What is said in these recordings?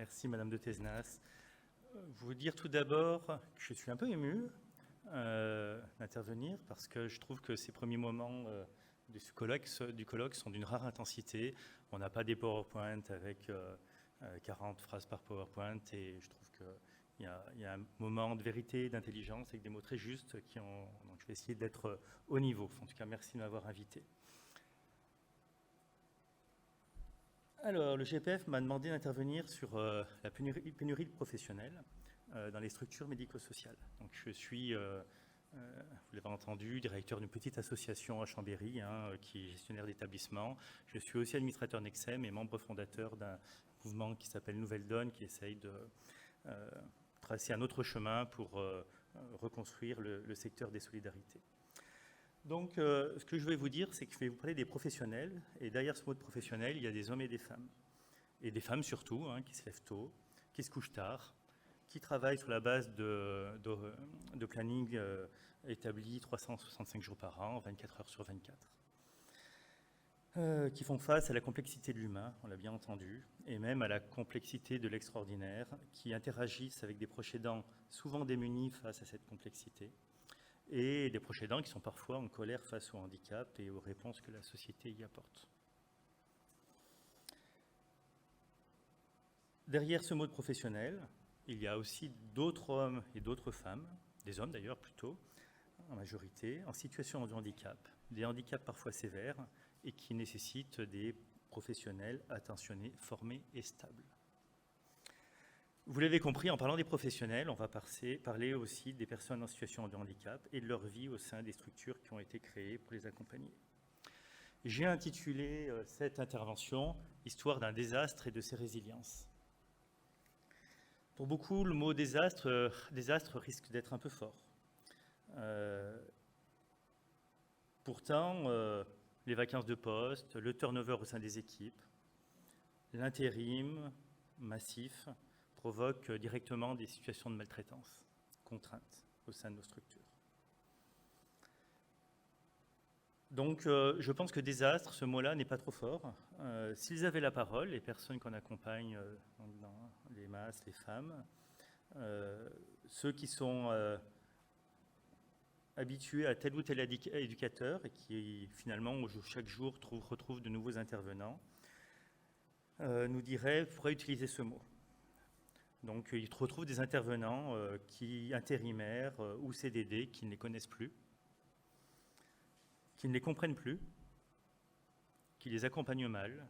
Merci Madame de Tesnas. Vous dire tout d'abord que je suis un peu ému d'intervenir parce que je trouve que ces premiers moments du colloque sont d'une rare intensité. On n'a pas des PowerPoint avec 40 phrases par PowerPoint et je trouve qu'il y a un moment de vérité, d'intelligence avec des mots très justes donc je vais essayer d'être au niveau. En tout cas, merci de m'avoir invité. Alors, le GPF m'a demandé d'intervenir sur la pénurie de professionnels dans les structures médico-sociales. Donc, je suis, vous l'avez entendu, directeur d'une petite association à Chambéry, qui est gestionnaire d'établissement. Je suis aussi administrateur Nexem et membre fondateur d'un mouvement qui s'appelle Nouvelle Donne, qui essaye de tracer un autre chemin pour reconstruire le secteur des solidarités. Donc, ce que je vais vous dire, c'est que je vais vous parler des professionnels, et derrière ce mot de professionnel, il y a des hommes et des femmes. Et des femmes surtout, qui se lèvent tôt, qui se couchent tard, qui travaillent sur la base de planning établi 365 jours par an, 24 heures sur 24. Qui font face à la complexité de l'humain, on l'a bien entendu, et même à la complexité de l'extraordinaire, qui interagissent avec des proches aidants souvent démunis face à cette complexité, et des proches aidants qui sont parfois en colère face au handicap et aux réponses que la société y apporte. Derrière ce mot de professionnel, il y a aussi d'autres hommes et d'autres femmes, des hommes d'ailleurs plutôt, en majorité, en situation de handicap, des handicaps parfois sévères et qui nécessitent des professionnels attentionnés, formés et stables. Vous l'avez compris, en parlant des professionnels, on va parler aussi des personnes en situation de handicap et de leur vie au sein des structures qui ont été créées pour les accompagner. J'ai intitulé cette intervention « Histoire d'un désastre et de ses résiliences ». Pour beaucoup, le mot désastre risque d'être un peu fort. Pourtant, les vacances de poste, le turnover au sein des équipes, l'intérim massif provoquent directement des situations de maltraitance, contraintes au sein de nos structures. Donc, je pense que désastre, ce mot-là n'est pas trop fort. S'ils avaient la parole, les personnes qu'on accompagne dans les masses, les femmes, ceux qui sont habitués à tel ou tel éducateur et qui, finalement, chaque jour retrouvent de nouveaux intervenants, nous diraient, pourraient utiliser ce mot. Donc, ils retrouvent des intervenants intérimaires ou CDD qui ne les connaissent plus, qui ne les comprennent plus, qui les accompagnent mal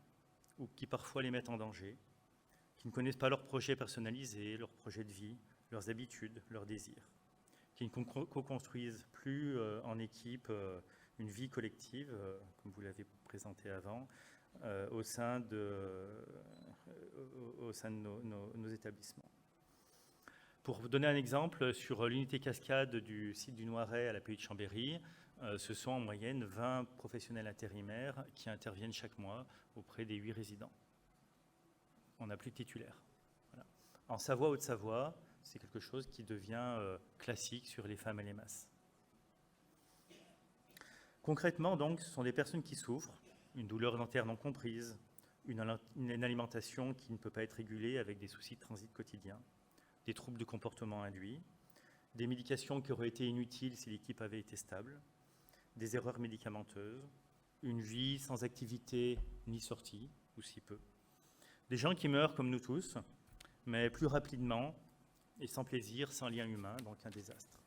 ou qui parfois les mettent en danger, qui ne connaissent pas leurs projets personnalisés, leurs projets de vie, leurs habitudes, leurs désirs, qui ne co-construisent plus en équipe une vie collective, comme vous l'avez présenté avant, au sein de nos établissements. Pour vous donner un exemple, sur l'unité cascade du site du Noiret à la PU de Chambéry, ce sont en moyenne 20 professionnels intérimaires qui interviennent chaque mois auprès des 8 résidents. On n'a plus de titulaires. Voilà. En Savoie, Haute-Savoie, c'est quelque chose qui devient classique sur les femmes et les masses. Concrètement, donc, ce sont des personnes qui souffrent, une douleur dentaire non comprise, une alimentation qui ne peut pas être régulée avec des soucis de transit quotidien, des troubles de comportement induits, des médications qui auraient été inutiles si l'équipe avait été stable, des erreurs médicamenteuses, une vie sans activité ni sortie, ou si peu. Des gens qui meurent comme nous tous, mais plus rapidement et sans plaisir, sans lien humain, donc un désastre.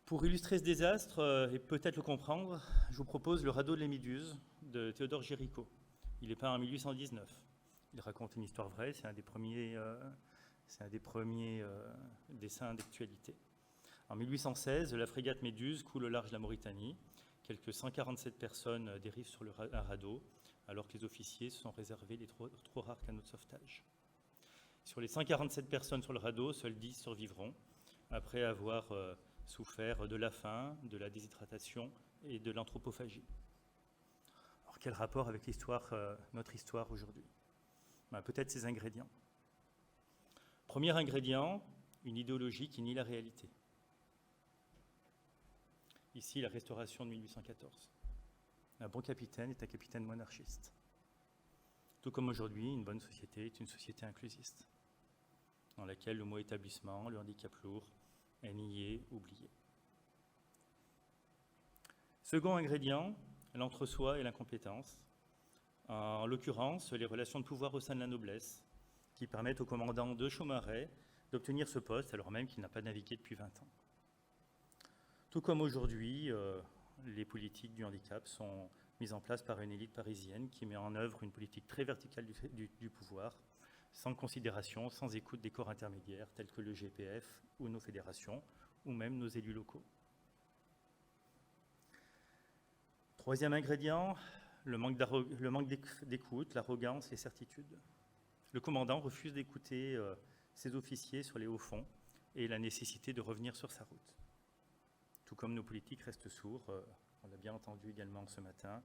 Pour illustrer ce désastre et peut-être le comprendre, je vous propose le radeau de la Méduse de Théodore Géricault. Il est peint en 1819. Il raconte une histoire vraie, c'est un des premiers dessins d'actualité. En 1816, la frégate Méduse coule au large de la Mauritanie. Quelques 147 personnes dérivent sur un radeau, alors que les officiers se sont réservés les trop rares canaux de sauvetage. Sur les 147 personnes sur le radeau, seuls 10 survivront, après avoir souffert de la faim, de la déshydratation et de l'anthropophagie. Alors quel rapport avec notre histoire aujourd'hui? Peut-être ces ingrédients. Premier ingrédient, une idéologie qui nie la réalité. Ici, la Restauration de 1814. Un bon capitaine est un capitaine monarchiste. Tout comme aujourd'hui, une bonne société est une société inclusiste, dans laquelle le mot établissement, le handicap lourd, est nié, oublié. Second ingrédient, l'entre-soi et l'incompétence. En l'occurrence, les relations de pouvoir au sein de la noblesse, qui permettent au commandant de Chaumareix d'obtenir ce poste alors même qu'il n'a pas navigué depuis 20 ans. Tout comme aujourd'hui, les politiques du handicap sont mises en place par une élite parisienne qui met en œuvre une politique très verticale du pouvoir, sans considération, sans écoute des corps intermédiaires tels que le GPF ou nos fédérations, ou même nos élus locaux. Troisième ingrédient, le manque d'écoute, l'arrogance, les certitudes. Le commandant refuse d'écouter ses officiers sur les hauts fonds et la nécessité de revenir sur sa route. Tout comme nos politiques restent sourds, on l'a bien entendu également ce matin,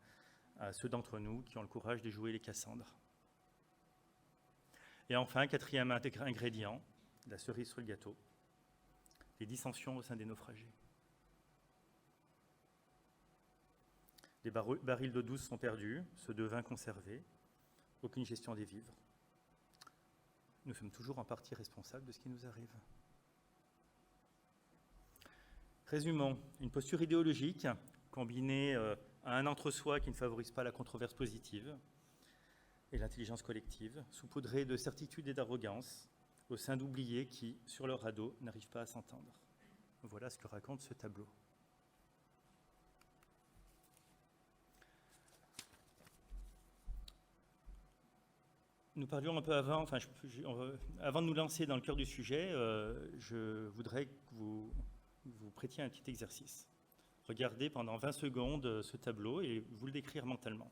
à ceux d'entre nous qui ont le courage de jouer les Cassandres. Et enfin, quatrième ingrédient, la cerise sur le gâteau, les dissensions au sein des naufragés. Les barils d'eau douce sont perdus, ceux de vin conservés, aucune gestion des vivres. Nous sommes toujours en partie responsables de ce qui nous arrive. Résumons, une posture idéologique combinée à un entre-soi qui ne favorise pas la controverse positive et l'intelligence collective, saupoudrée de certitude et d'arrogance, au sein d'oubliés qui, sur leur radeau, n'arrivent pas à s'entendre. Voilà ce que raconte ce tableau. Nous parlions un peu avant, avant de nous lancer dans le cœur du sujet, je voudrais que vous prêtiez un petit exercice. Regardez pendant 20 secondes ce tableau et vous le décrire mentalement.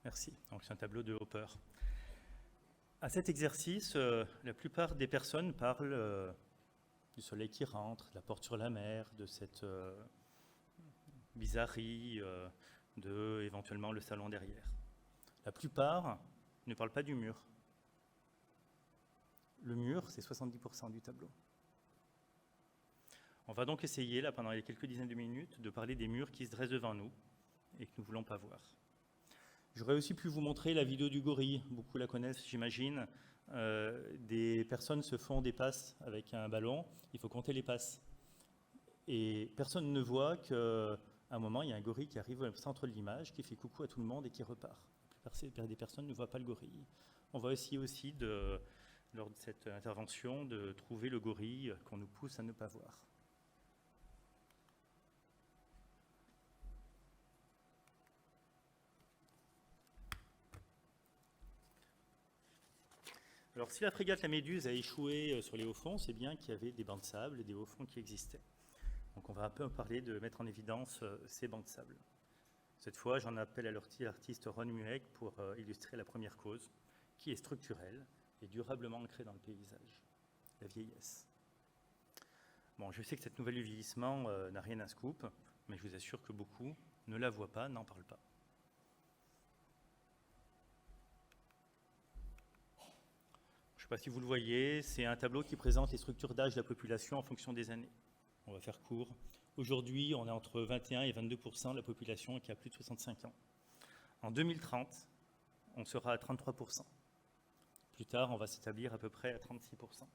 Merci. Donc c'est un tableau de Hopper. À cet exercice, la plupart des personnes parlent du soleil qui rentre, de la porte sur la mer, de cette bizarrerie, de éventuellement le salon derrière. La plupart ne parlent pas du mur. Le mur, c'est 70% du tableau. On va donc essayer, là, pendant les quelques dizaines de minutes, de parler des murs qui se dressent devant nous et que nous ne voulons pas voir. J'aurais aussi pu vous montrer la vidéo du gorille, beaucoup la connaissent, j'imagine. Des personnes se font des passes avec un ballon, il faut compter les passes. Et personne ne voit qu'à un moment, il y a un gorille qui arrive au centre de l'image, qui fait coucou à tout le monde et qui repart. La plupart des personnes ne voient pas le gorille. On va essayer aussi, lors de cette intervention, de trouver le gorille qu'on nous pousse à ne pas voir. Alors, si la frégate La Méduse a échoué sur les hauts fonds, c'est bien qu'il y avait des bancs de sable et des hauts fonds qui existaient. Donc, on va un peu parler de mettre en évidence ces bancs de sable. Cette fois, j'en appelle à l'artiste Ron Mueck pour illustrer la première cause, qui est structurelle et durablement ancrée dans le paysage, la vieillesse. Bon, je sais que cette nouvelle du vieillissement n'a rien à scoop, mais je vous assure que beaucoup ne la voient pas, n'en parlent pas. Je ne sais pas si vous le voyez, c'est un tableau qui présente les structures d'âge de la population en fonction des années. On va faire court. Aujourd'hui, on est entre 21 et 22% de la population qui a plus de 65 ans. En 2030, on sera à 33%. Plus tard, on va s'établir à peu près à 36%.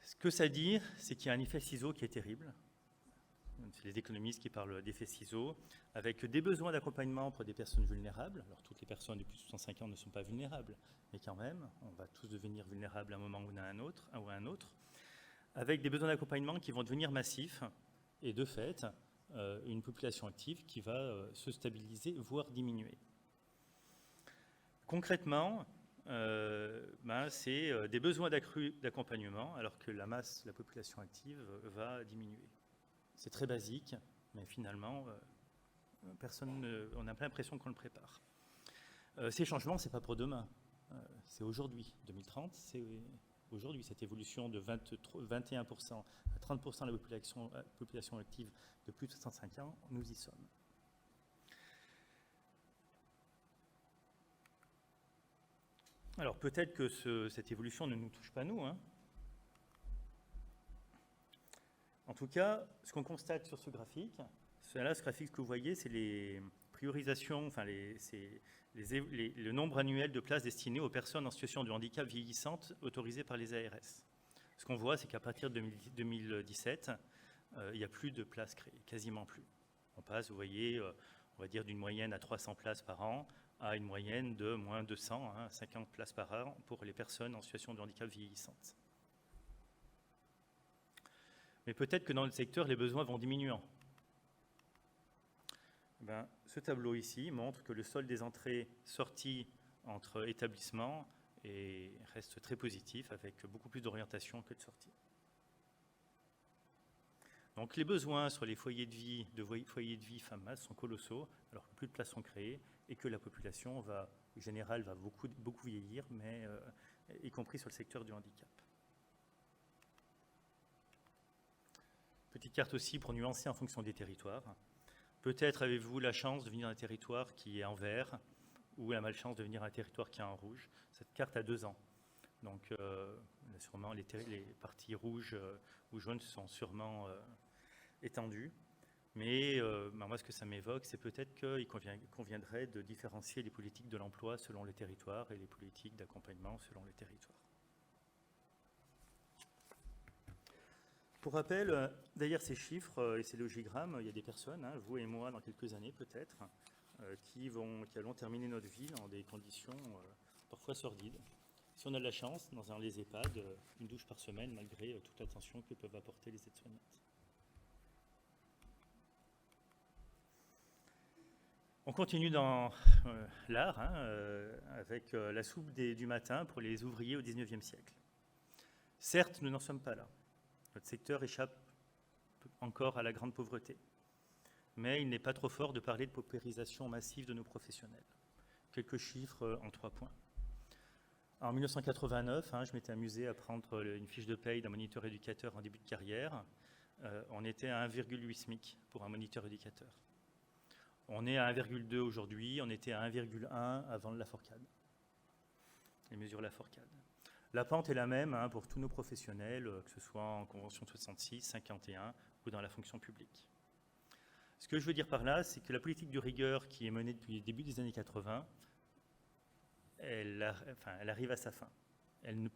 Ce que ça dit, c'est qu'il y a un effet ciseau qui est terrible. C'est les économistes qui parlent d'effet ciseau, avec des besoins d'accompagnement pour des personnes vulnérables. Alors, toutes les personnes de plus de 65 ans ne sont pas vulnérables, mais quand même, on va tous devenir vulnérables à un moment ou à un autre, avec des besoins d'accompagnement qui vont devenir massifs, et de fait, une population active qui va se stabiliser, voire diminuer. Concrètement, c'est des besoins d'accompagnement, alors que la population active va diminuer. C'est très basique, mais finalement, on n'a pas l'impression qu'on le prépare. Ces changements, ce n'est pas pour demain, c'est aujourd'hui. 2030, c'est aujourd'hui. Cette évolution de 21% à 30% de la population active de plus de 65 ans, nous y sommes. Alors peut-être que cette évolution ne nous touche pas nous, hein. En tout cas, ce qu'on constate sur ce graphique, ce graphique que vous voyez, c'est les priorisations, enfin le nombre annuel de places destinées aux personnes en situation de handicap vieillissantes autorisées par les ARS. Ce qu'on voit, c'est qu'à partir de 2017, il n'y a plus de places créées, quasiment plus. On passe, vous voyez, on va dire d'une moyenne à 300 places par an à une moyenne de moins 200, 50 places par an pour les personnes en situation de handicap vieillissantes. Mais peut-être que dans le secteur, les besoins vont diminuant. Ce tableau ici montre que le solde des entrées-sorties entre établissements reste très positif, avec beaucoup plus d'orientation que de sorties. Donc les besoins sur les foyers de vie femmes sont colossaux, alors que plus de places sont créées et que la population en général va beaucoup vieillir, mais y compris sur le secteur du handicap. Petite carte aussi pour nuancer en fonction des territoires. Peut-être avez-vous la chance de venir d'un territoire qui est en vert ou la malchance de venir à un territoire qui est en rouge. Cette carte a 2 ans. Donc sûrement les parties rouges ou jaunes sont sûrement étendues. Mais moi, ce que ça m'évoque, c'est peut-être qu'il conviendrait de différencier les politiques de l'emploi selon les territoires et les politiques d'accompagnement selon les territoires. Pour rappel, derrière ces chiffres et ces logigrammes, il y a des personnes, vous et moi, dans quelques années peut-être, qui allons terminer notre vie dans des conditions parfois sordides. Si on a de la chance, dans les EHPAD, une douche par semaine, malgré toute l'attention que peuvent apporter les aides-soignantes. On continue dans l'art, avec la soupe du matin pour les ouvriers au XIXe siècle. Certes, nous n'en sommes pas là. Notre secteur échappe encore à la grande pauvreté. Mais il n'est pas trop fort de parler de paupérisation massive de nos professionnels. Quelques chiffres en 3 points. En 1989, je m'étais amusé à prendre une fiche de paye d'un moniteur éducateur en début de carrière. On était à 1,8 SMIC pour un moniteur éducateur. On est à 1,2 aujourd'hui, on était à 1,1 avant la Laforcade, les mesures Laforcade. La pente est la même pour tous nos professionnels, que ce soit en convention 66, 51 ou dans la fonction publique. Ce que je veux dire par là, c'est que la politique de rigueur qui est menée depuis le début des années 80, elle arrive à sa fin. Je ne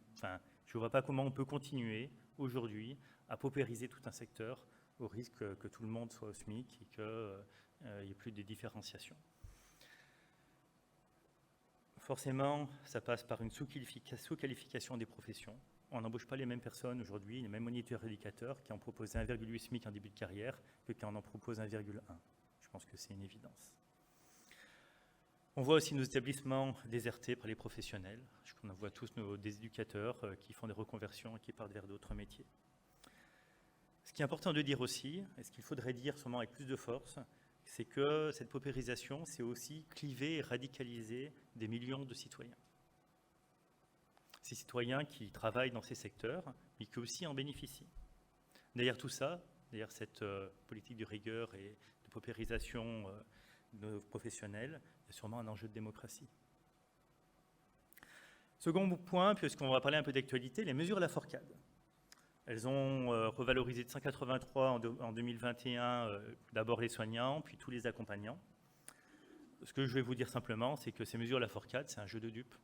vois pas comment on peut continuer aujourd'hui à paupériser tout un secteur au risque que tout le monde soit au SMIC et qu'il n'y ait plus de différenciation. Forcément, ça passe par une sous-qualification des professions. On n'embauche pas les mêmes personnes aujourd'hui, les mêmes moniteurs éducateurs qui en proposent 1,8 SMIC en début de carrière que qui en proposent 1,1. Je pense que c'est une évidence. On voit aussi nos établissements désertés par les professionnels. On en voit tous des éducateurs qui font des reconversions et qui partent vers d'autres métiers. Ce qui est important de dire aussi, et ce qu'il faudrait dire sûrement avec plus de force, c'est que cette paupérisation, c'est aussi cliver et radicaliser des millions de citoyens. Ces citoyens qui travaillent dans ces secteurs, mais qui aussi en bénéficient. Derrière tout ça, derrière cette politique de rigueur et de paupérisation de nos professionnels, il y a sûrement un enjeu de démocratie. Second point, puisqu'on va parler un peu d'actualité, les mesures Laforcade. Elles ont revalorisé de 183 en 2021, d'abord les soignants, puis tous les accompagnants. Ce que je vais vous dire simplement, c'est que ces mesures Laforcade, c'est un jeu de dupes.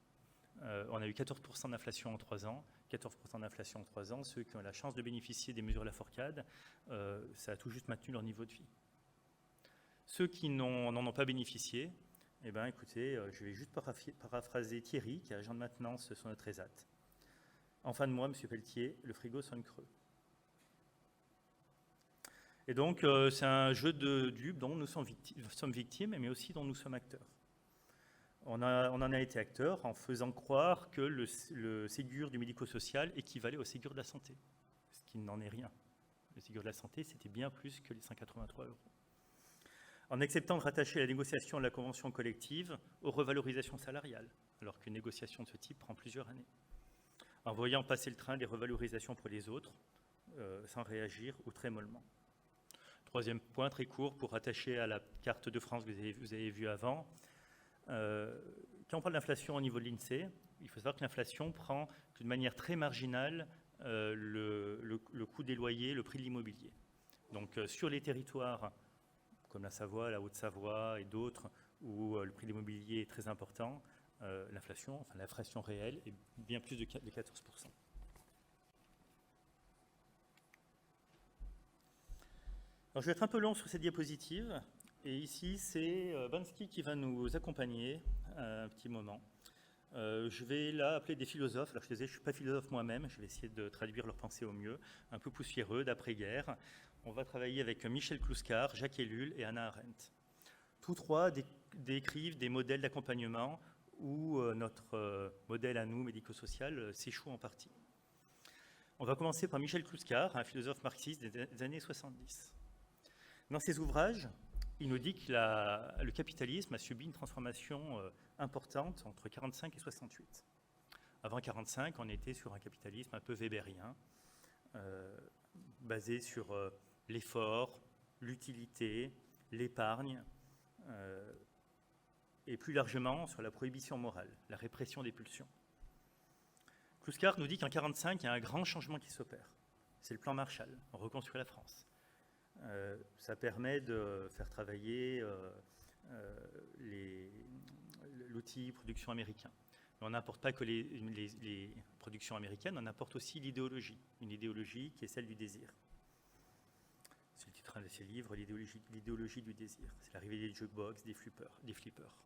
On a eu 14% d'inflation en 3 ans. 14% d'inflation en 3 ans, ceux qui ont la chance de bénéficier des mesures Laforcade, ça a tout juste maintenu leur niveau de vie. Ceux qui n'en ont pas bénéficié, écoutez, je vais juste paraphraser Thierry, qui est agent de maintenance sur notre ESAT. En fin de mois, M. Pelletier, le frigo sonne creux. Et donc, c'est un jeu de dupes dont nous sommes victimes, mais aussi dont nous sommes acteurs. On en a été acteurs en faisant croire que le Ségur du médico-social équivalait au Ségur de la santé, ce qui n'en est rien. Le Ségur de la santé, c'était bien plus que les 183 €. En acceptant de rattacher la négociation de la convention collective aux revalorisations salariales, alors qu'une négociation de ce type prend plusieurs années. En voyant passer le train des revalorisations pour les autres, sans réagir ou très mollement. Troisième point, très court, pour rattacher à la carte de France que vous avez vue avant. Quand on parle d'inflation au niveau de l'INSEE, il faut savoir que l'inflation prend d'une manière très marginale le coût des loyers, le prix de l'immobilier. Donc sur les territoires comme la Savoie, la Haute-Savoie et d'autres, où le prix de l'immobilier est très important, l'inflation réelle est bien plus de 14%. Alors, je vais être un peu long sur cette diapositive, et ici c'est Bansky qui va nous accompagner un petit moment. Je vais là appeler des philosophes. Alors je disais, je ne suis pas philosophe moi-même, je vais essayer de traduire leurs pensées au mieux, un peu poussiéreux, d'après-guerre. On va travailler avec Michel Clouscar, Jacques Ellul et Hannah Arendt. Tous trois décrivent des modèles d'accompagnement où notre modèle à nous, médico-social, s'échoue en partie. On va commencer par Michel Clouscar, un philosophe marxiste des années 70. Dans ses ouvrages, il nous dit que le capitalisme a subi une transformation importante entre 1945 et 1968. Avant 1945, on était sur un capitalisme un peu weberien, basé sur l'effort, l'utilité, l'épargne, et plus largement sur la prohibition morale, la répression des pulsions. Clouscar nous dit qu'en 1945, il y a un grand changement qui s'opère. C'est le plan Marshall, on reconstruit la France. Ça permet de faire travailler l'outil production américain. Mais on n'importe pas que les productions américaines, on importe aussi l'idéologie, une idéologie qui est celle du désir. C'est le titre de ses livres, l'idéologie du désir. C'est l'arrivée des jukebox, des flippers.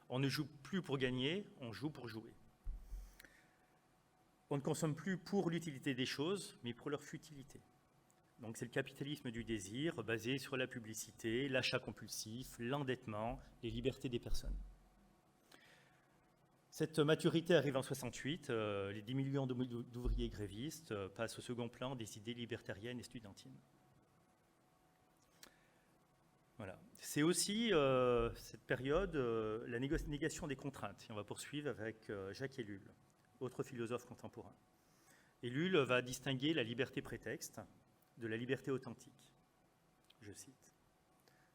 On ne joue plus pour gagner, on joue pour jouer. On ne consomme plus pour l'utilité des choses, mais pour leur futilité. Donc c'est le capitalisme du désir, basé sur la publicité, l'achat compulsif, l'endettement, les libertés des personnes. Cette maturité arrive en 1968, les 10 millions d'ouvriers grévistes passent au second plan des idées libertariennes et studentines. Voilà. C'est aussi cette période, la négation des contraintes. Et on va poursuivre avec Jacques Ellul, autre philosophe contemporain. Ellul va distinguer la liberté prétexte de la liberté authentique. Je cite.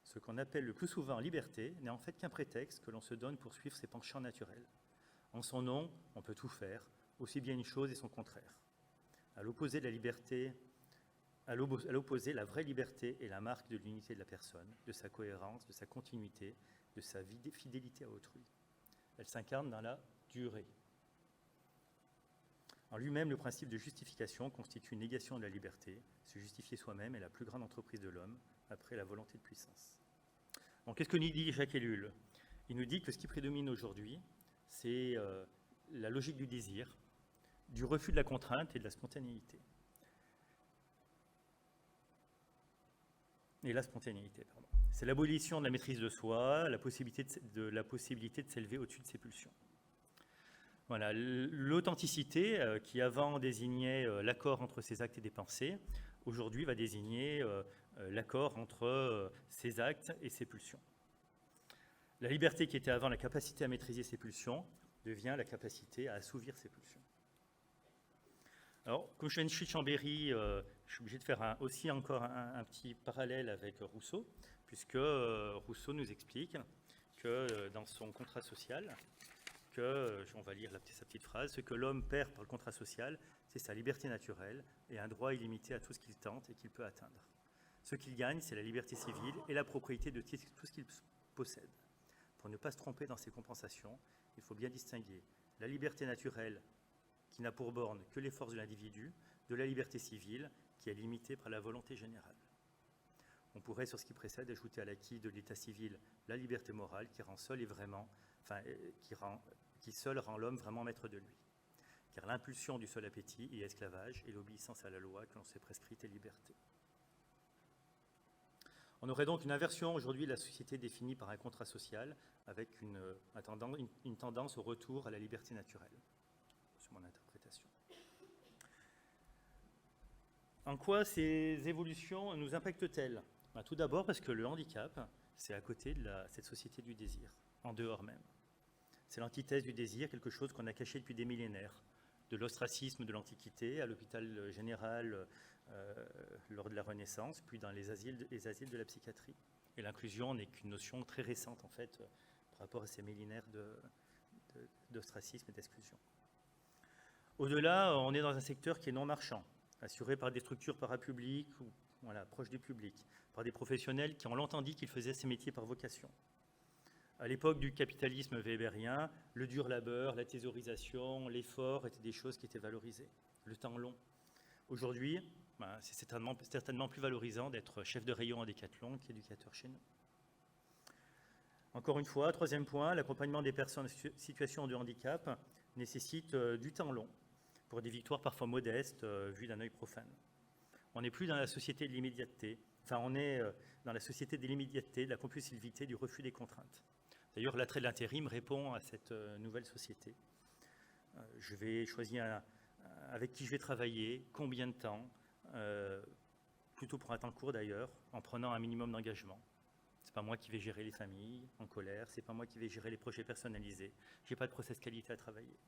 Ce qu'on appelle le plus souvent liberté n'est en fait qu'un prétexte que l'on se donne pour suivre ses penchants naturels. En son nom, on peut tout faire, aussi bien une chose et son contraire. À l'opposé de la liberté, à l'opposé, la vraie liberté est la marque de l'unité de la personne, de sa cohérence, de sa continuité, de sa fidélité à autrui. Elle s'incarne dans la durée. En lui-même, le principe de justification constitue une négation de la liberté. Se justifier soi-même est la plus grande entreprise de l'homme, après la volonté de puissance. Donc, qu'est-ce que nous dit Jacques Ellul? Il nous dit que ce qui prédomine aujourd'hui, c'est la logique du désir, du refus de la contrainte et de la spontanéité. C'est l'abolition de la maîtrise de soi, la possibilité de s'élever au-dessus de ses pulsions. Voilà, l'authenticité, qui avant désignait l'accord entre ses actes et des pensées, aujourd'hui va désigner l'accord entre ses actes et ses pulsions. La liberté qui était avant la capacité à maîtriser ses pulsions devient la capacité à assouvir ses pulsions. Alors, comme je suis de Chambéry, je suis obligé de faire aussi encore un petit parallèle avec Rousseau, puisque Rousseau nous explique que dans son contrat social, on va lire sa petite phrase, ce que l'homme perd par le contrat social, c'est sa liberté naturelle et un droit illimité à tout ce qu'il tente et qu'il peut atteindre. Ce qu'il gagne, c'est la liberté civile et la propriété de tout ce qu'il possède. Pour ne pas se tromper dans ses compensations, il faut bien distinguer la liberté naturelle qui n'a pour borne que les forces de l'individu, de la liberté civile qui est limitée par la volonté générale. On pourrait, sur ce qui précède, ajouter à l'acquis de l'état civil la liberté morale qui rend seul et vraiment, qui seul rend l'homme vraiment maître de lui. Car l'impulsion du seul appétit est esclavage et l'obéissance à la loi que l'on s'est prescrite est liberté. On aurait donc une inversion aujourd'hui de la société définie par un contrat social avec une tendance au retour à la liberté naturelle. C'est mon interprétation. En quoi ces évolutions nous impactent-elles? Tout d'abord parce que le handicap, c'est à côté de cette société du désir, en dehors même. C'est l'antithèse du désir, quelque chose qu'on a caché depuis des millénaires, de l'ostracisme de l'Antiquité à l'hôpital général lors de la Renaissance, puis dans les asiles de la psychiatrie. Et l'inclusion n'est qu'une notion très récente, en fait, par rapport à ces millénaires d'ostracisme et d'exclusion. Au-delà, on est dans un secteur qui est non marchand, assuré par des structures parapubliques ou voilà, proches du public, par des professionnels qui ont longtemps dit qu'ils faisaient ces métiers par vocation. À l'époque du capitalisme weberien, le dur labeur, la thésaurisation, l'effort étaient des choses qui étaient valorisées. Le temps long. Aujourd'hui, c'est certainement plus valorisant d'être chef de rayon à Decathlon qu'éducateur chez nous. Encore une fois, troisième point, l'accompagnement des personnes en situation de handicap nécessite du temps long pour des victoires parfois modestes vues d'un œil profane. On n'est plus dans la société de l'immédiateté, on est dans la société de l'immédiateté, de la compulsivité, du refus des contraintes. D'ailleurs, l'attrait de l'intérim répond à cette nouvelle société. Je vais choisir avec qui je vais travailler, combien de temps, plutôt pour un temps court d'ailleurs, en prenant un minimum d'engagement. C'est pas moi qui vais gérer les familles en colère, c'est pas moi qui vais gérer les projets personnalisés. J'ai pas de process qualité à travailler.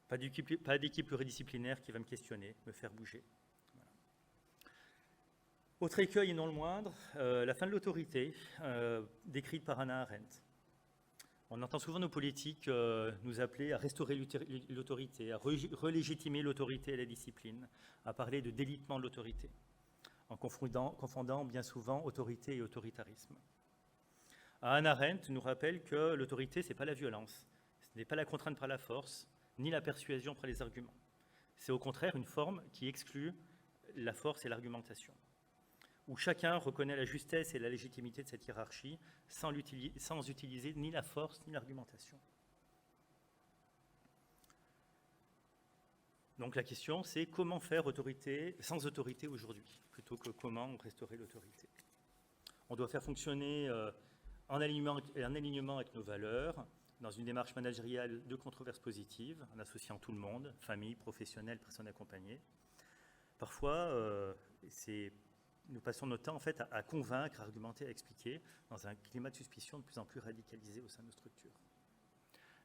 Pas d'équipe pluridisciplinaire qui va me questionner, me faire bouger. Voilà. Autre écueil et non le moindre, la fin de l'autorité, décrite par Hannah Arendt. On entend souvent nos politiques nous appeler à restaurer l'autorité, à relégitimer l'autorité et la discipline, à parler de délitement de l'autorité, en confondant bien souvent autorité et autoritarisme. Hannah Arendt nous rappelle que l'autorité, ce n'est pas la violence, ce n'est pas la contrainte par la force, ni la persuasion par les arguments. C'est au contraire une forme qui exclut la force et l'argumentation, où chacun reconnaît la justesse et la légitimité de cette hiérarchie sans utiliser ni la force ni l'argumentation. Donc la question, c'est comment faire autorité sans autorité aujourd'hui, plutôt que comment restaurer l'autorité. On doit faire fonctionner en alignement avec nos valeurs, dans une démarche managériale de controverse positive, en associant tout le monde, famille, professionnels, personnes accompagnées. Parfois, nous passons notre temps en fait, à convaincre, à argumenter, à expliquer, dans un climat de suspicion de plus en plus radicalisé au sein de nos structures.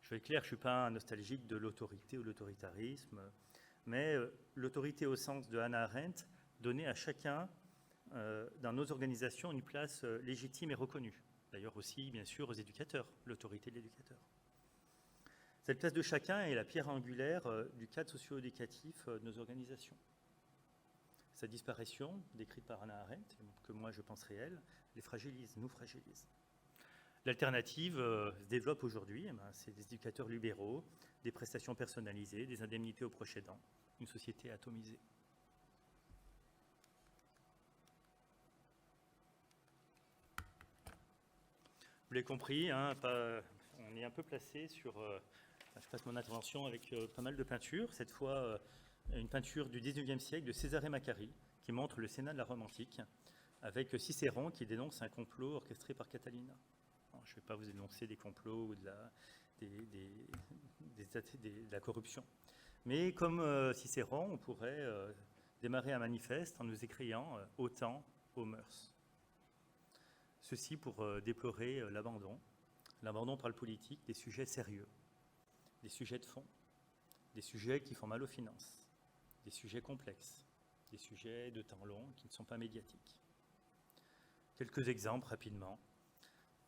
Je vais être clair, je ne suis pas un nostalgique de l'autorité ou de l'autoritarisme, mais l'autorité au sens de Hannah Arendt, donner à chacun dans nos organisations une place légitime et reconnue. D'ailleurs aussi, bien sûr, aux éducateurs, l'autorité de l'éducateur. Cette place de chacun est la pierre angulaire du cadre socio-éducatif de nos organisations. Sa disparition, décrite par Hannah Arendt, que moi je pense réelle, les fragilise, nous fragilise. L'alternative se développe aujourd'hui, c'est des éducateurs libéraux, des prestations personnalisées, des indemnités aux proches aidants, une société atomisée. Vous l'avez compris, on est un peu placé sur... je passe mon intervention avec pas mal de peintures. Cette fois, une peinture du 19e siècle de Cesare Maccari, qui montre le Sénat de la Rome antique, avec Cicéron qui dénonce un complot orchestré par Catilina. Alors, je ne vais pas vous énoncer des complots ou de la corruption. Mais comme Cicéron, on pourrait démarrer un manifeste en nous écriant « Autant aux mœurs ». Ceci pour déplorer l'abandon par le politique des sujets sérieux, des sujets de fond, des sujets qui font mal aux finances, des sujets complexes, des sujets de temps long qui ne sont pas médiatiques. Quelques exemples rapidement.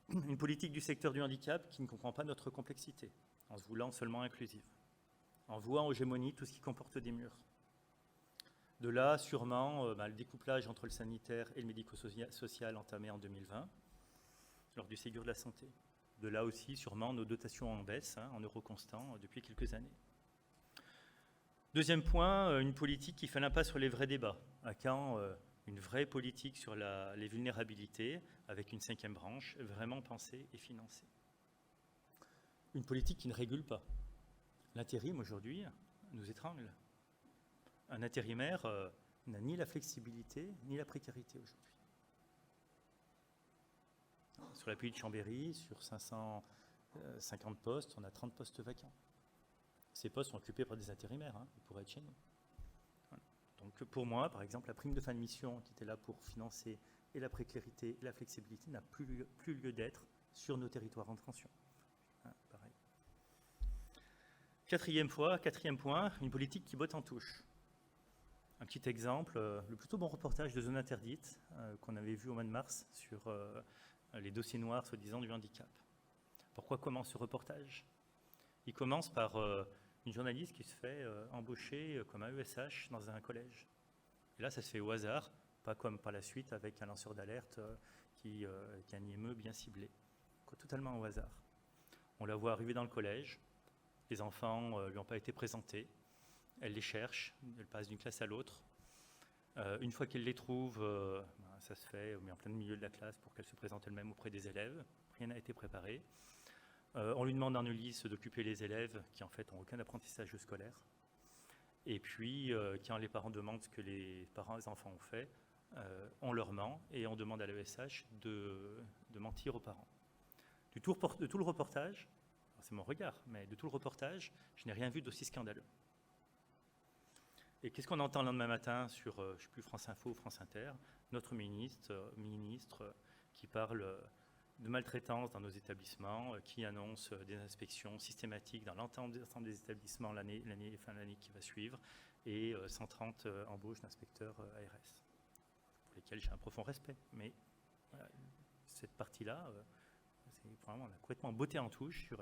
Une politique du secteur du handicap qui ne comprend pas notre complexité, en se voulant seulement inclusive, en vouant aux hégémonies tout ce qui comporte des murs. De là, sûrement, le découplage entre le sanitaire et le médico-social entamé en 2020, lors du Ségur de la Santé. De là aussi, sûrement, nos dotations en baisse, en euros constants, depuis quelques années. Deuxième point, une politique qui fait l'impasse sur les vrais débats. À quand une vraie politique sur les vulnérabilités, avec une 5e branche, vraiment pensée et financée. Une politique qui ne régule pas. L'intérim, aujourd'hui, nous étrangle. Un intérimaire n'a ni la flexibilité ni la précarité aujourd'hui. Sur l'appui de Chambéry, sur 550 postes, on a 30 postes vacants. Ces postes sont occupés par des intérimaires, ils pourraient être chez nous. Voilà. Donc pour moi, par exemple, la prime de fin de mission qui était là pour financer et la précarité et la flexibilité n'a plus lieu d'être sur nos territoires en tension. Pareil. Quatrième point, une politique qui botte en touche. Un petit exemple, le plutôt bon reportage de Zone Interdite qu'on avait vu au mois de mars sur les dossiers noirs, soi-disant, du handicap. Pourquoi commence ce reportage? Il commence par une journaliste qui se fait embaucher comme AESH dans un collège. Et là, ça se fait au hasard, pas comme par la suite avec un lanceur d'alerte qui a un IME bien ciblé. Totalement au hasard. On la voit arriver dans le collège, les enfants ne lui ont pas été présentés, elle les cherche, elle passe d'une classe à l'autre. Une fois qu'elle les trouve, ça se fait mais en plein milieu de la classe pour qu'elle se présente elle-même auprès des élèves. Rien n'a été préparé. On lui demande en Ulysse d'occuper les élèves qui en fait n'ont aucun apprentissage scolaire. Et puis, quand les parents demandent ce que les enfants ont fait, on leur ment et on demande à l'ESH de mentir aux parents. De tout le reportage, c'est mon regard, mais de tout le reportage, je n'ai rien vu d'aussi scandaleux. Et qu'est-ce qu'on entend le lendemain matin sur, je ne sais plus, France Info ou France Inter, notre ministre qui parle de maltraitance dans nos établissements, qui annonce des inspections systématiques dans l'ensemble des établissements l'année qui va suivre, et 130 embauches d'inspecteurs ARS, pour lesquels j'ai un profond respect. Mais voilà, cette partie-là, vraiment, on a complètement botté en touche sur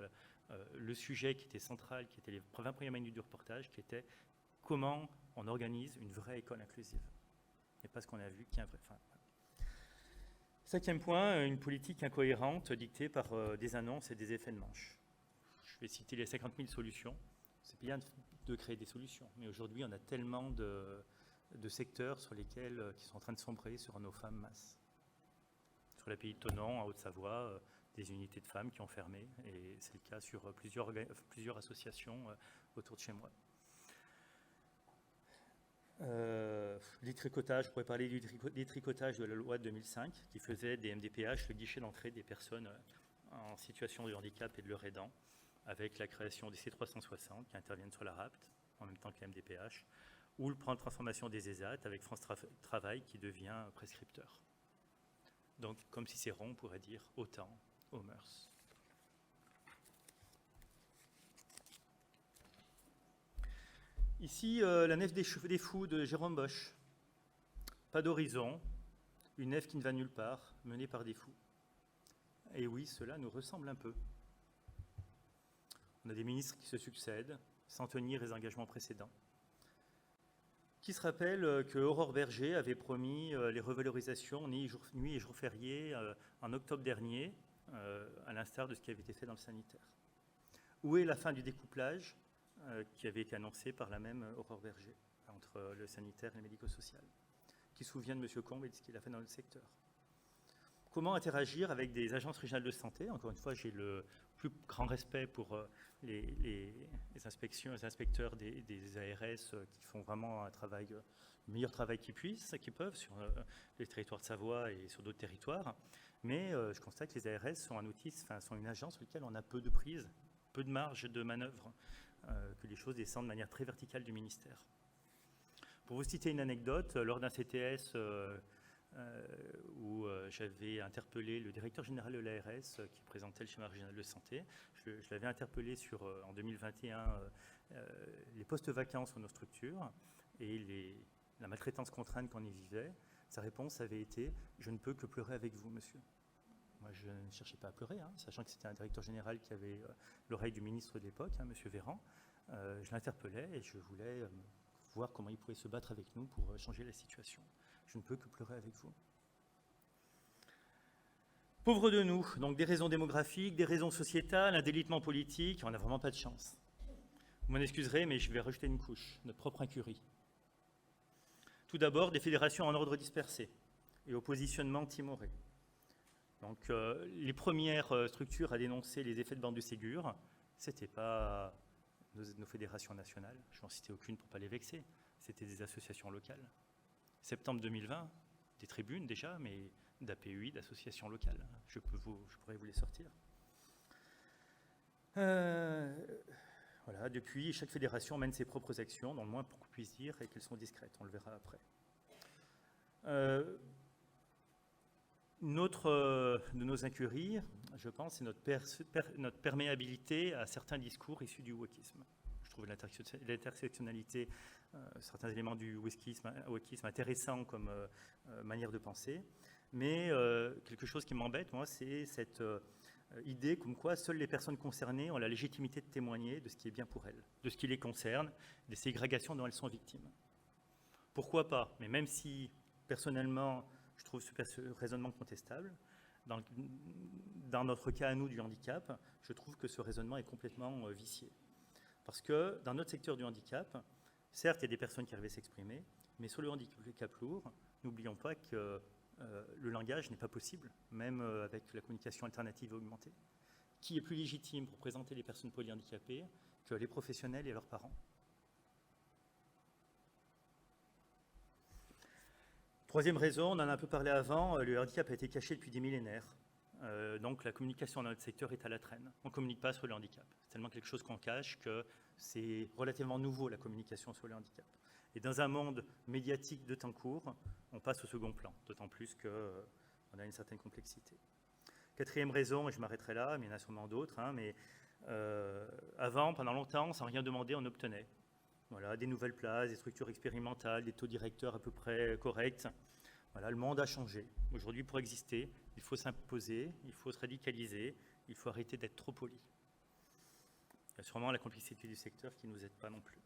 le sujet qui était central, qui était les 20 premières minutes du reportage, qui était comment on organise une vraie école inclusive. Et pas ce qu'on a vu qui est un vrai... Cinquième point, une politique incohérente dictée par des annonces et des effets de manche. Je vais citer les 50 000 solutions. C'est bien de créer des solutions, mais aujourd'hui on a tellement de secteurs sur lesquels qui sont en train de sombrer sur nos femmes masse. Sur la pays de Thonon, en Haute-Savoie, des unités de femmes qui ont fermé, et c'est le cas sur plusieurs associations autour de chez moi. Les tricotages, je pourrais parler des tricotages de la loi de 2005 qui faisait des MDPH le guichet d'entrée des personnes en situation de handicap et de leurs aidants, avec la création des C360 qui interviennent sur la RAPT en même temps que les MDPH, ou le plan de transformation des ESAT avec France Travail qui devient prescripteur. Donc, comme Cicéron, on pourrait dire autant aux mœurs. Ici, la nef des fous de Jérôme Bosch. Pas d'horizon, une nef qui ne va nulle part, menée par des fous. Et oui, cela nous ressemble un peu. On a des ministres qui se succèdent, sans tenir les engagements précédents. Qui se rappelle que Aurore Berger avait promis les revalorisations nuit et jour férié en octobre dernier, à l'instar de ce qui avait été fait dans le sanitaire. Où est la fin du découplage qui avait été annoncé par la même Aurore Berger entre le sanitaire et le médico-social? Qui se souvient de M. Combe et de ce qu'il a fait dans le secteur? Comment interagir avec des agences régionales de santé? Encore une fois, j'ai le plus grand respect pour les inspecteurs des ARS qui font vraiment un travail, le meilleur travail qu'ils peuvent sur les territoires de Savoie et sur d'autres territoires. Mais je constate que les ARS sont sont une agence sur laquelle on a peu de prise, peu de marge de manœuvre, que les choses descendent de manière très verticale du ministère. Pour vous citer une anecdote, lors d'un CTS où j'avais interpellé le directeur général de l'ARS qui présentait le schéma régional de santé, je l'avais interpellé sur, en 2021, les postes vacants sur nos structures et la maltraitance contrainte qu'on y vivait. Sa réponse avait été « Je ne peux que pleurer avec vous, monsieur ». Moi, je ne cherchais pas à pleurer, sachant que c'était un directeur général qui avait l'oreille du ministre de l'époque, monsieur Véran. Je l'interpellais et je voulais voir comment il pouvait se battre avec nous pour changer la situation. Je ne peux que pleurer avec vous. Pauvres de nous, donc des raisons démographiques, des raisons sociétales, un délitement politique, on n'a vraiment pas de chance. Vous m'en excuserez, mais je vais rajouter une couche, notre propre incurie. Tout d'abord, des fédérations en ordre dispersé et au positionnement timoré. Donc, les premières structures à dénoncer les effets de bande de Ségur, ce n'était pas nos fédérations nationales, je n'en citais aucune pour ne pas les vexer, c'était des associations locales. Septembre 2020, des tribunes déjà, mais d'APUI, d'associations locales. Je pourrais vous les sortir. Voilà, depuis, chaque fédération mène ses propres actions, dans le moins pour qu'on puisse dire, et qu'elles sont discrètes, on le verra après. Une autre de nos incuries, je pense, c'est notre perméabilité à certains discours issus du wokisme. Je trouve l'intersectionnalité, certains éléments du wokisme intéressants comme manière de penser, mais quelque chose qui m'embête, moi, c'est cette idée comme quoi seules les personnes concernées ont la légitimité de témoigner de ce qui est bien pour elles, de ce qui les concerne, des ségrégations dont elles sont victimes. Pourquoi pas? Mais même si, personnellement, je trouve ce raisonnement contestable, dans notre cas à nous du handicap, je trouve que ce raisonnement est complètement vicié. Parce que dans notre secteur du handicap, certes, il y a des personnes qui arrivent à s'exprimer, mais sur le handicap lourd, n'oublions pas que le langage n'est pas possible, même avec la communication alternative et augmentée. Qui est plus légitime pour présenter les personnes polyhandicapées que les professionnels et leurs parents? Troisième raison, on en a un peu parlé avant, le handicap a été caché depuis des millénaires. Donc la communication dans notre secteur est à la traîne. On ne communique pas sur le handicap. C'est tellement quelque chose qu'on cache que c'est relativement nouveau, la communication sur le handicap. Et dans un monde médiatique de temps court, on passe au second plan, d'autant plus qu'on a une certaine complexité. Quatrième raison, et je m'arrêterai là, mais il y en a sûrement d'autres, mais avant, pendant longtemps, sans rien demander, on obtenait. Voilà, des nouvelles places, des structures expérimentales, des taux directeurs à peu près corrects. Voilà, le monde a changé. Aujourd'hui, pour exister, il faut s'imposer, il faut se radicaliser, il faut arrêter d'être trop poli. Il y a sûrement la complexité du secteur qui ne nous aide pas non plus.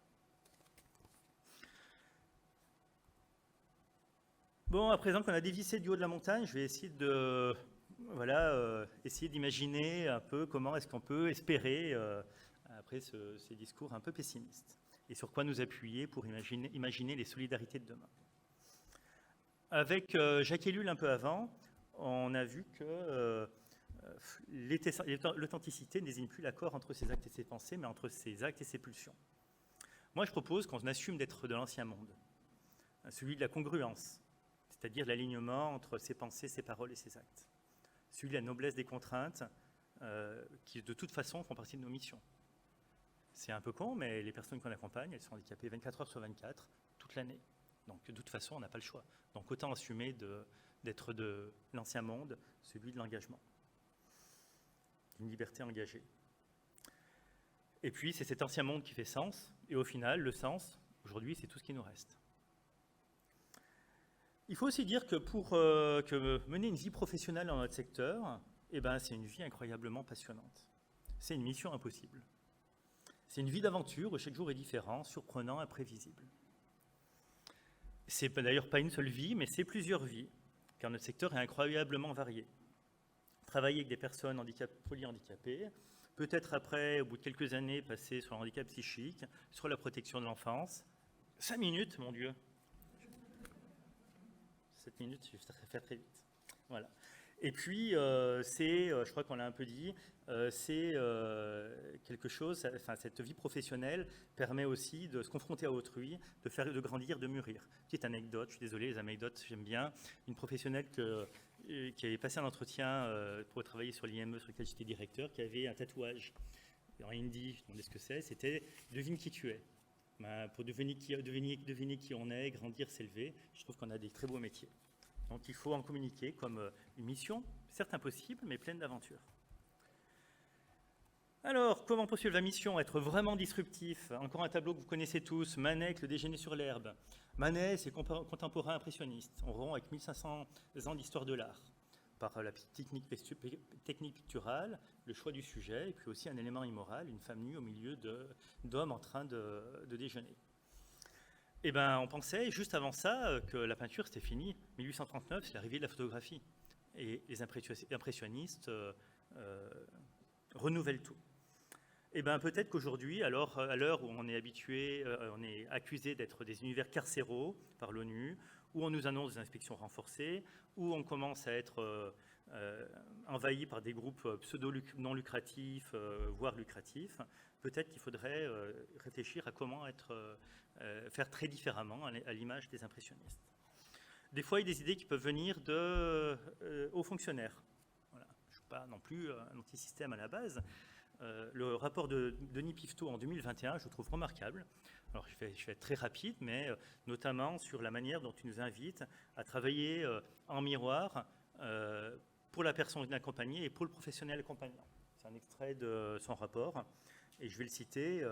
Bon, à présent qu'on a dévissé du haut de la montagne, je vais essayer de essayer d'imaginer un peu comment est-ce qu'on peut espérer, après ces discours un peu pessimistes, et sur quoi nous appuyer pour imaginer les solidarités de demain. Avec Jacques Ellul un peu avant, on a vu que l'authenticité ne désigne plus l'accord entre ses actes et ses pensées, mais entre ses actes et ses pulsions. Moi, je propose qu'on assume d'être de l'ancien monde, celui de la congruence, c'est-à-dire l'alignement entre ses pensées, ses paroles et ses actes. Celui de la noblesse des contraintes, qui de toute façon font partie de nos missions. C'est un peu con, mais les personnes qu'on accompagne, elles sont handicapées 24 heures sur 24, toute l'année. Donc de toute façon, on n'a pas le choix. Donc autant assumer d'être de l'ancien monde, celui de l'engagement. Une liberté engagée. Et puis, c'est cet ancien monde qui fait sens, et au final, le sens, aujourd'hui, c'est tout ce qui nous reste. Il faut aussi dire que pour mener une vie professionnelle dans notre secteur, c'est une vie incroyablement passionnante. C'est une mission impossible. C'est une vie d'aventure où chaque jour est différent, surprenant, imprévisible. C'est d'ailleurs pas une seule vie, mais c'est plusieurs vies, car notre secteur est incroyablement varié. Travailler avec des personnes polyhandicapées, peut-être après, au bout de quelques années, passer sur le handicap psychique, sur la protection de l'enfance. 5 minutes, mon Dieu. 7 minutes, je vais faire très vite. Voilà. Et puis, je crois qu'on l'a un peu dit, c'est quelque chose, cette vie professionnelle permet aussi de se confronter à autrui, de grandir, de mûrir. Petite anecdote, je suis désolé, les anecdotes, j'aime bien. Une professionnelle qui avait passé un entretien pour travailler sur l'IME sur lequel j'étais directeur, qui avait un tatouage en hindi, je me demandais ce que c'était « Devine qui tu es ». Pour deviner qui on est, grandir, s'élever, je trouve qu'on a des très beaux métiers. Donc il faut en communiquer comme une mission, certes impossible, mais pleine d'aventures. Alors, comment poursuivre la mission? Être vraiment disruptif. Encore un tableau que vous connaissez tous, Manet avec le déjeuner sur l'herbe. Manet, c'est contemporain impressionniste. On rompt avec 1500 ans d'histoire de l'art, par la technique picturale, le choix du sujet, et puis aussi un élément immoral, une femme nue au milieu d'hommes en train de déjeuner. On pensait, juste avant ça, que la peinture, c'était fini. 1839, c'est l'arrivée de la photographie. Et les impressionnistes renouvellent tout. Peut-être qu'aujourd'hui, alors, à l'heure où on est accusé d'être des univers carcéraux par l'ONU, où on nous annonce des inspections renforcées, où on commence à être envahi par des groupes pseudo-non lucratifs, voire lucratifs, peut-être qu'il faudrait réfléchir à comment faire très différemment à l'image des impressionnistes. Des fois, il y a des idées qui peuvent venir aux fonctionnaires. Voilà. Je ne suis pas non plus un anti-système à la base. Le rapport de Denis Pifteau en 2021, je le trouve remarquable. Alors, je vais être très rapide, mais notamment sur la manière dont il nous invite à travailler en miroir pour la personne accompagnée et pour le professionnel accompagnant. C'est un extrait de son rapport, et je vais le citer.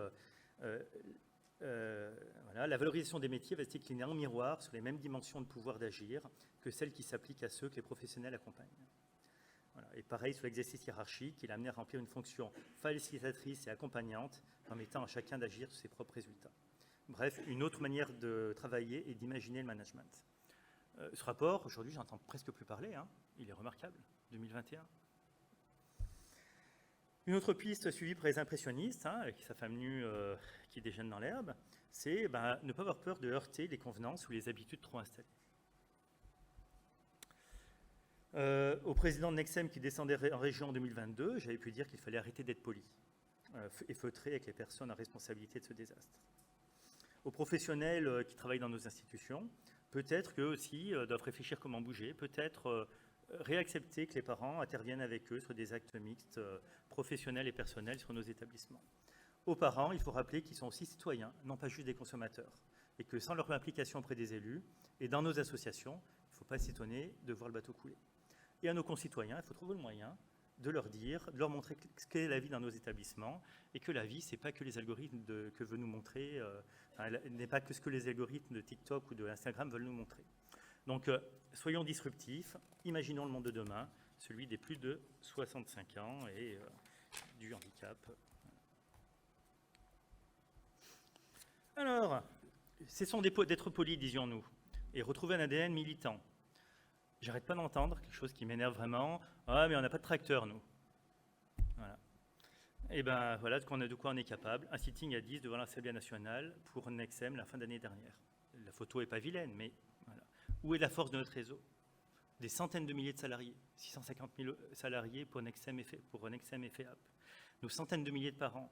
La valorisation des métiers va se décliner en miroir sur les mêmes dimensions de pouvoir d'agir que celles qui s'appliquent à ceux que les professionnels accompagnent. Voilà. Et pareil sur l'exercice hiérarchique, il a amené à remplir une fonction facilitatrice et accompagnante, permettant à chacun d'agir sur ses propres résultats. Bref, une autre manière de travailler et d'imaginer le management. Ce rapport, aujourd'hui, j'entends presque plus parler, hein. Il est remarquable, 2021. Une autre piste suivie par les impressionnistes, hein, avec sa femme nue qui déjeune dans l'herbe, c'est ne pas avoir peur de heurter les convenances ou les habitudes trop installées. Au président de Nexem qui descendait en région en 2022, j'avais pu dire qu'il fallait arrêter d'être poli et feutré avec les personnes en responsabilité de ce désastre. Aux professionnels qui travaillent dans nos institutions, peut-être qu'eux aussi doivent réfléchir comment bouger, peut-être réaccepter que les parents interviennent avec eux sur des actes mixtes professionnels et personnels sur nos établissements. Aux parents, il faut rappeler qu'ils sont aussi citoyens, non pas juste des consommateurs, et que sans leur implication auprès des élus et dans nos associations, il ne faut pas s'étonner de voir le bateau couler. Et à nos concitoyens, il faut trouver le moyen de leur dire, de leur montrer ce qu'est la vie dans nos établissements, et que la vie, ce n'est pas que les algorithmes que veut nous montrer, n'est pas que ce que les algorithmes de TikTok ou de Instagram veulent nous montrer. Donc, soyons disruptifs, imaginons le monde de demain, celui des plus de 65 ans et du handicap. Alors, cessons d'être polis, disions-nous, et retrouver un ADN militant. J'arrête pas d'entendre quelque chose qui m'énerve vraiment. Ah, mais on n'a pas de tracteur, nous. Voilà. Et ben voilà de quoi on est capable. Un sitting à 10 devant l'Assemblée nationale pour Nexem la fin d'année dernière. La photo est pas vilaine, mais voilà. Où est la force de notre réseau? Des centaines de milliers de salariés, 650 000 salariés pour Nexem et FEAP. Nos centaines de milliers de parents,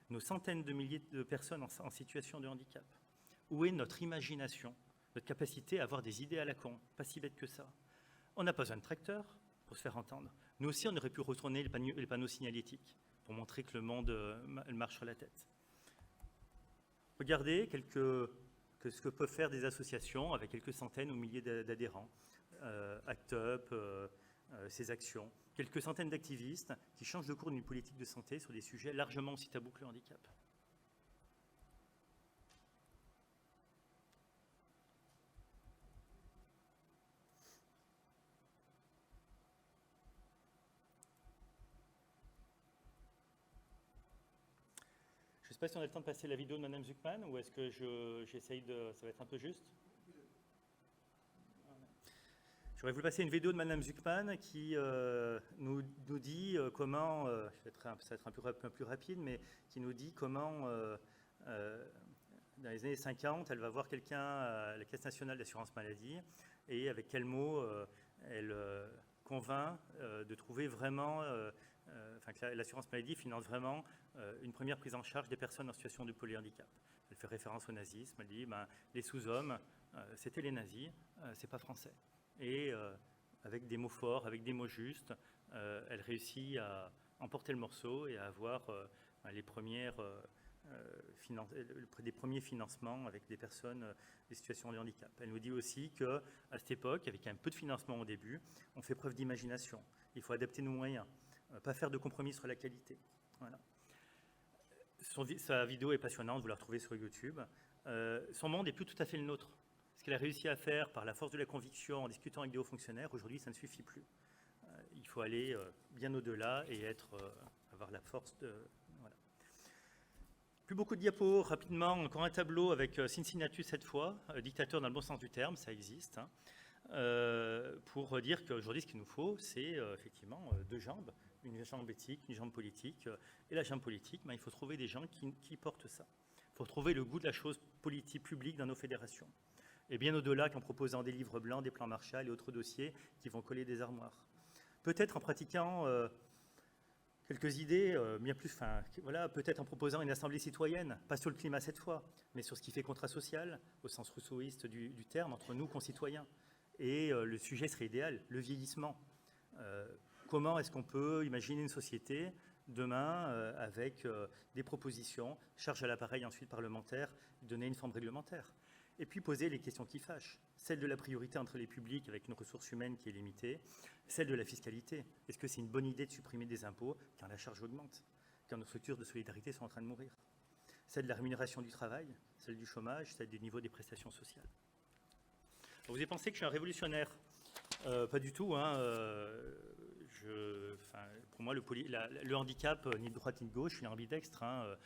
nos centaines de milliers de personnes en situation de handicap. Où est notre imagination, notre capacité à avoir des idées à la con? Pas si bête que ça. On n'a pas besoin de tracteur pour se faire entendre. Nous aussi, on aurait pu retourner les panneaux signalétiques pour montrer que le monde marche sur la tête. Regardez ce que peuvent faire des associations avec quelques centaines ou milliers d'adhérents. Act Up, ses actions. Quelques centaines d'activistes qui changent le cours d'une politique de santé sur des sujets largement aussi tabous que le handicap. Je ne sais pas si on a le temps de passer la vidéo de Mme Zuckman ou est-ce que j'essaye de... Ça va être un peu juste. J'aurais voulu passer une vidéo de Mme Zuckman qui nous dit comment, ça va être un peu plus rapide, mais qui nous dit comment, dans les années 50, elle va voir quelqu'un à la Caisse nationale d'assurance maladie et avec quels mots elle convainc de trouver vraiment, que l'assurance maladie finance vraiment une première prise en charge des personnes en situation de polyhandicap. Elle fait référence au nazisme, elle dit les sous-hommes, c'était les nazis, c'est pas français. Et avec des mots forts, avec des mots justes, elle réussit à emporter le morceau et à avoir des premiers financements avec des personnes en situation de handicap. Elle nous dit aussi qu'à cette époque, avec un peu de financement au début, on fait preuve d'imagination. Il faut adapter nos moyens, pas faire de compromis sur la qualité. Voilà. Sa vidéo est passionnante, vous la retrouvez sur YouTube. Son monde n'est plus tout à fait le nôtre. Ce qu'elle a réussi à faire par la force de la conviction en discutant avec des hauts fonctionnaires, aujourd'hui, ça ne suffit plus. Il faut aller bien au-delà et avoir la force de... Voilà. Plus beaucoup de diapos, rapidement, encore un tableau avec Cincinnatus cette fois, dictateur dans le bon sens du terme, ça existe, hein, pour dire qu'aujourd'hui, ce qu'il nous faut, c'est effectivement deux jambes, une jambe éthique, une jambe politique. Et la jambe politique, il faut trouver des gens qui portent ça. Il faut trouver le goût de la chose politique publique dans nos fédérations. Et bien au-delà qu'en proposant des livres blancs, des plans Marshall et autres dossiers qui vont coller des armoires. Peut-être en pratiquant quelques idées, bien plus, voilà, peut-être en proposant une assemblée citoyenne, pas sur le climat cette fois, mais sur ce qui fait contrat social, au sens rousseauiste du terme, entre nous, concitoyens. Et le sujet serait idéal, le vieillissement. Comment est-ce qu'on peut imaginer une société demain avec des propositions, charge à l'appareil ensuite parlementaire, donner une forme réglementaire. Et puis poser les questions qui fâchent, celle de la priorité entre les publics avec une ressource humaine qui est limitée, celle de la fiscalité. Est-ce que c'est une bonne idée de supprimer des impôts quand la charge augmente, quand nos structures de solidarité sont en train de mourir? Celle de la rémunération du travail, celle du chômage, celle du niveau des prestations sociales. Alors vous avez pensé que je suis un révolutionnaire? Pas du tout, hein. Je moi, le handicap, ni de droite ni de gauche, je suis ambidextre, hein,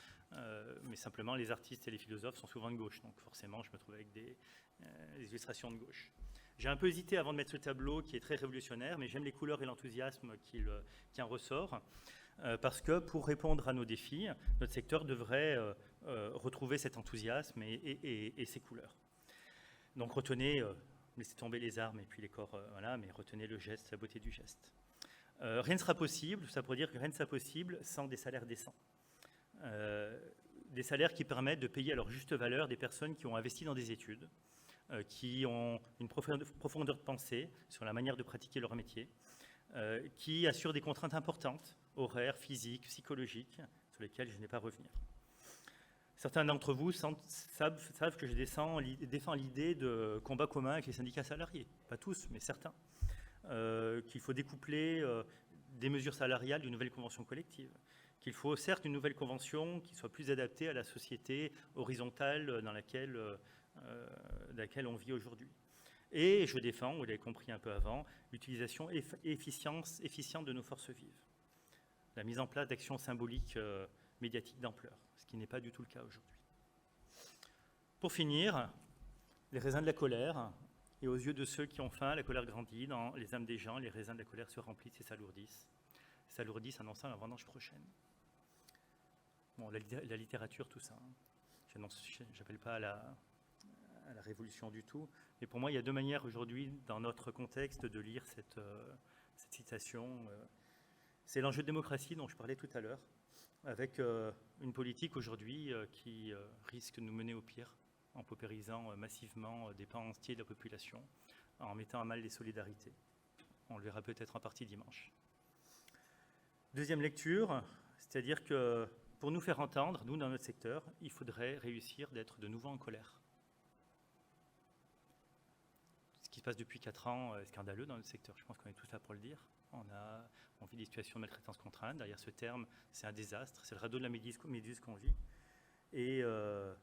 mais simplement les artistes et les philosophes sont souvent de gauche, donc forcément je me trouve avec des illustrations de gauche. J'ai un peu hésité avant de mettre ce tableau qui est très révolutionnaire, mais j'aime les couleurs et l'enthousiasme qui en ressort, parce que pour répondre à nos défis, notre secteur devrait retrouver cet enthousiasme et ces couleurs. Donc retenez, laissez tomber les armes et puis les corps, voilà, mais retenez le geste, la beauté du geste. Rien ne sera possible, ça pourrait dire que rien ne sera possible sans des salaires décents. Des salaires qui permettent de payer à leur juste valeur des personnes qui ont investi dans des études, qui ont une profondeur de pensée sur la manière de pratiquer leur métier, qui assurent des contraintes importantes, horaires, physiques, psychologiques, sur lesquelles je n'ai pas à revenir. Certains d'entre vous savent que je défends l'idée de combat commun avec les syndicats salariés. Pas tous, mais certains. Qu'il faut découpler des mesures salariales d'une nouvelle convention collective. Qu'il faut certes une nouvelle convention qui soit plus adaptée à la société horizontale dans laquelle on vit aujourd'hui. Et je défends, vous l'avez compris un peu avant, l'utilisation efficiente de nos forces vives. La mise en place d'actions symboliques médiatiques d'ampleur, ce qui n'est pas du tout le cas aujourd'hui. Pour finir, les raisins de la colère, et aux yeux de ceux qui ont faim, la colère grandit, dans les âmes des gens, les raisins de la colère se remplissent et s'alourdissent annonçant la vendange prochaine. Bon, la littérature, tout ça, je n'appelle pas à la révolution du tout, mais pour moi, il y a deux manières aujourd'hui, dans notre contexte, de lire cette citation. C'est l'enjeu de démocratie dont je parlais tout à l'heure, avec une politique aujourd'hui qui risque de nous mener au pire, en paupérisant massivement des pans entiers de la population, en mettant à mal les solidarités. On le verra peut-être en partie dimanche. Deuxième lecture, c'est-à-dire que pour nous faire entendre, nous dans notre secteur, il faudrait réussir d'être de nouveau en colère. Ce qui se passe depuis 4 ans est scandaleux dans notre secteur, je pense qu'on est tous là pour le dire. On vit des situations de maltraitance contrainte, derrière ce terme, c'est un désastre, c'est le radeau de la Méduse qu'on vit. Et il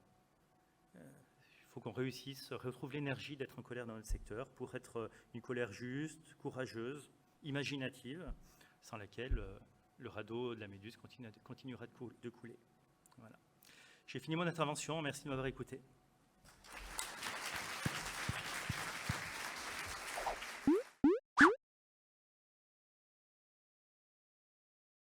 faut qu'on réussisse, retrouve l'énergie d'être en colère dans notre secteur pour être une colère juste, courageuse, imaginative, sans laquelle le radeau de la Méduse continuera de couler. Voilà. J'ai fini mon intervention, merci de m'avoir écouté.